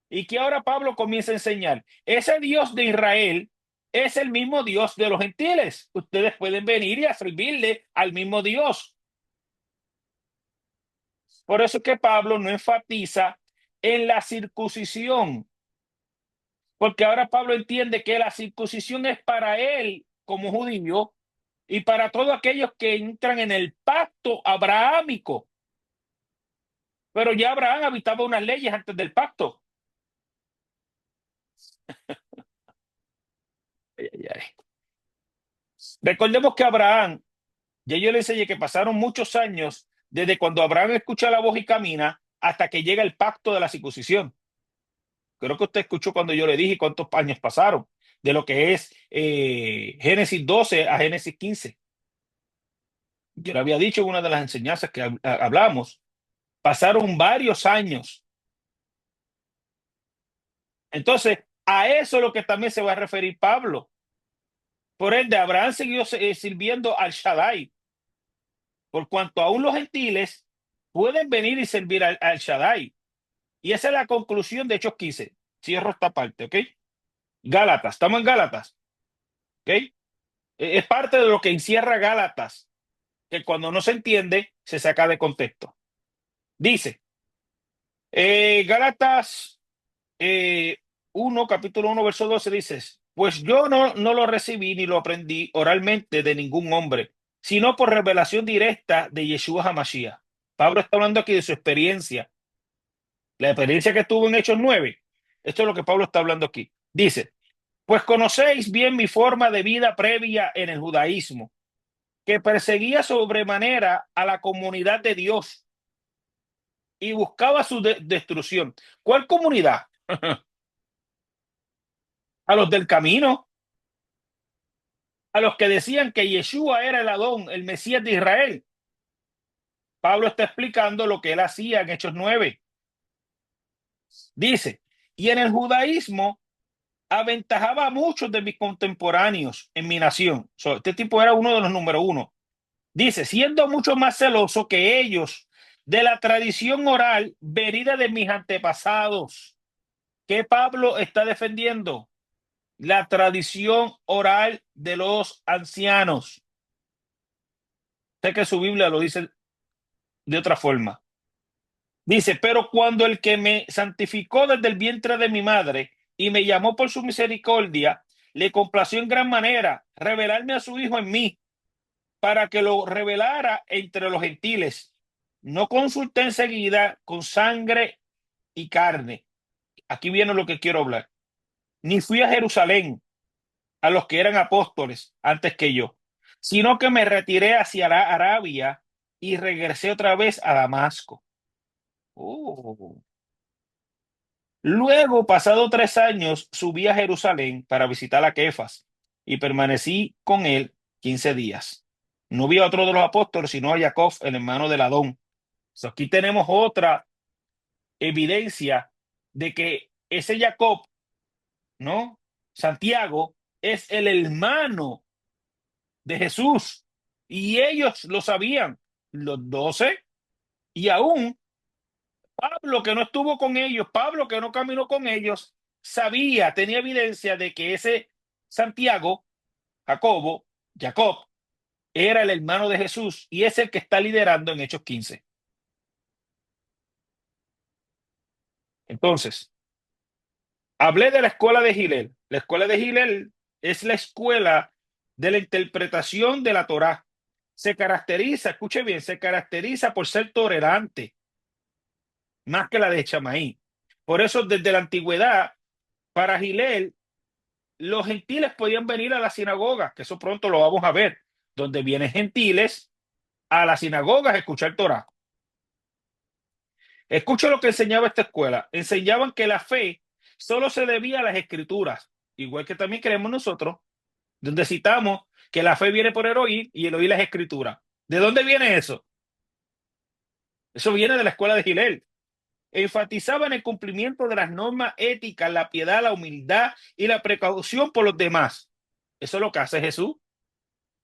Y que ahora Pablo comienza a enseñar. Ese Dios de Israel es el mismo Dios de los gentiles. Ustedes pueden venir y a servirle al mismo Dios. Por eso es que Pablo no enfatiza en la circuncisión, porque ahora Pablo entiende que la circuncisión es para él como judío y para todos aquellos que entran en el pacto abrahámico. Pero ya Abraham habitaba unas leyes antes del pacto. Ay, ay, ay. Recordemos que Abraham, ya yo le enseñé que pasaron muchos años desde cuando Abraham escucha la voz y camina hasta que llega el pacto de la circuncisión. Creo que usted escuchó cuando yo le dije cuántos años pasaron de lo que es Génesis 12 a Génesis 15. Yo le había dicho en una de las enseñanzas que hablamos, pasaron varios años. Entonces, a eso es lo que también se va a referir Pablo. Por ende, Abraham siguió sirviendo al Shaddai, por cuanto aún los gentiles pueden venir y servir al Shaddai. Y esa es la conclusión de Hechos 15. Cierro esta parte, ¿ok? Gálatas, estamos en Gálatas, ¿ok? Es parte de lo que encierra Gálatas, que cuando no se entiende, se saca de contexto. Dice, Gálatas 1, capítulo 1, verso 12, dices, pues yo no lo recibí ni lo aprendí oralmente de ningún hombre, sino por revelación directa de Yeshua HaMashiach. Pablo está hablando aquí de su experiencia, la experiencia que tuvo en Hechos 9. Esto es lo que Pablo está hablando aquí. Dice, pues conocéis bien mi forma de vida previa en el judaísmo, que perseguía sobremanera a la comunidad de Dios y buscaba su destrucción. ¿Cuál comunidad? A los del camino, a los que decían que Yeshua era el Adón, el Mesías de Israel. Pablo está explicando lo que él hacía en Hechos 9. Dice, y en el judaísmo aventajaba a muchos de mis contemporáneos en mi nación. Este tipo era uno de los número uno. Dice, siendo mucho más celoso que ellos de la tradición oral venida de mis antepasados. ¿Qué Pablo está defendiendo? La tradición oral de los ancianos. Sé que su Biblia lo dice de otra forma. Dice, pero cuando el que me santificó desde el vientre de mi madre y me llamó por su misericordia, le complació en gran manera revelarme a su Hijo en mí, para que lo revelara entre los gentiles. No consulté enseguida con sangre y carne. Aquí viene lo que quiero hablar. Ni fui a Jerusalén a los que eran apóstoles antes que yo, sino que me retiré hacia la Arabia y regresé otra vez a Damasco. Oh. Luego, pasado 3 años, subí a Jerusalén para visitar a Kefas y permanecí con él 15 días. No vi a otro de los apóstoles, sino a Jacob, el hermano de Ladón. So, aquí tenemos otra evidencia de que ese Jacob, ¿no? Santiago es el hermano de Jesús y ellos lo sabían, los 12, y aún Pablo, que no estuvo con ellos, Pablo, que no caminó con ellos, sabía, tenía evidencia de que ese Santiago, Jacobo, Jacob, era el hermano de Jesús y es el que está liderando en Hechos 15. Entonces, hablé de la escuela de Gilel. La escuela de Gilel es la escuela de la interpretación de la Torá. Se caracteriza, escuche bien, se caracteriza por ser tolerante, más que la de Chamaí. Por eso, desde la antigüedad, para Gilel, los gentiles podían venir a la sinagoga, que eso pronto lo vamos a ver, donde vienen gentiles a las sinagogas a escuchar Torá. Escucha lo que enseñaba esta escuela. Enseñaban que la fe solo se debía a las escrituras, igual que también creemos nosotros, donde citamos que la fe viene por el oír y el oír las escrituras. ¿De dónde viene eso? Eso viene de la escuela de Gilel. Enfatizaban el cumplimiento de las normas éticas, la piedad, la humildad y la precaución por los demás. Eso es lo que hace Jesús.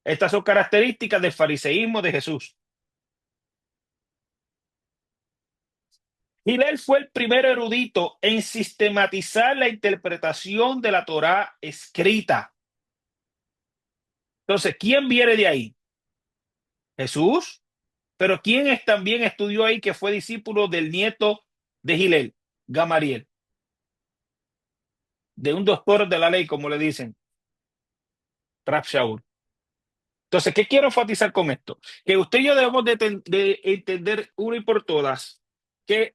Estas son características del fariseísmo de Jesús. Gilel fue el primer erudito en sistematizar la interpretación de la Torá escrita. Entonces, ¿quién viene de ahí? Jesús. Pero ¿quién es, también estudió ahí que fue discípulo del nieto de Gilel? Gamaliel, de un doctor de la ley, como le dicen, Rab Shaul. Entonces, ¿qué quiero enfatizar con esto? Que usted y yo debemos de entender una y por todas que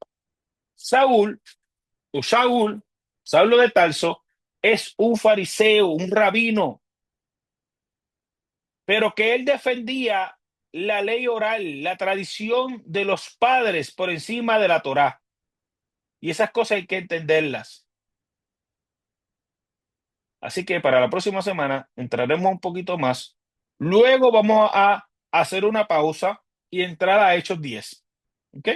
Saúl, o Saúl, Saulo de Tarso, es un fariseo, un rabino, pero que él defendía la ley oral, la tradición de los padres por encima de la Torá. Y esas cosas hay que entenderlas. Así que para la próxima semana entraremos un poquito más. Luego vamos a hacer una pausa y entrar a Hechos 10. ¿Ok?